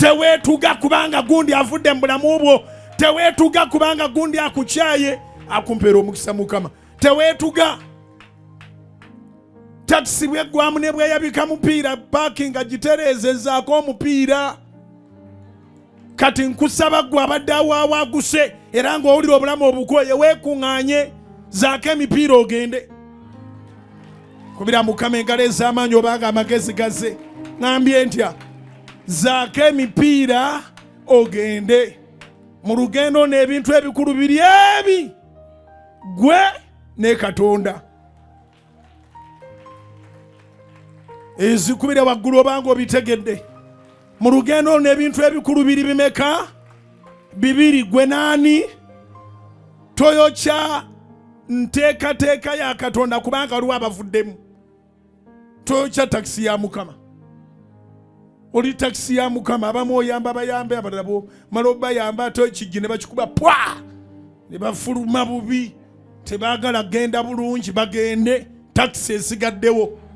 Teweetuga kubanga gundi avudde mu bulamu bwo. Teweetuga kubanga gundi akukyaye akumpeera omukisa Mukama. Teweetuga. Taxi bweggwamu ne bweyabika mupiira parking agitereezezaako omupiira. Kati nkusaba gwe abadde awaawaguse era ng'owulira obulamu obukoye weekuŋŋaanye zaako emipiira ogende. Kubira Mukama engalo ez'amaanyi obanga amagezi gaze. Ngambye ntya zaako emipiira ogende. Mu lugendo n'ebintu ebikulu biri ebi gwe ne Katonda. Ezikubira waggulu obanga obitegedde. Mu lugendo n'ebintu ebikulu biri bimeka? Bibiri. Gwe naani? Toyokya nteekateeka ya Katonda kubanga waliwo abavuddemu. Toyokya takisi ya Mukama. Oli takisi ya Mukama abamu oyamba bayambe abalala bo mala obayamba ate ekijji ne bakikuba pwa ne bafuluma bubi tebaagala genda bulungi bagende takisi esigaddewo.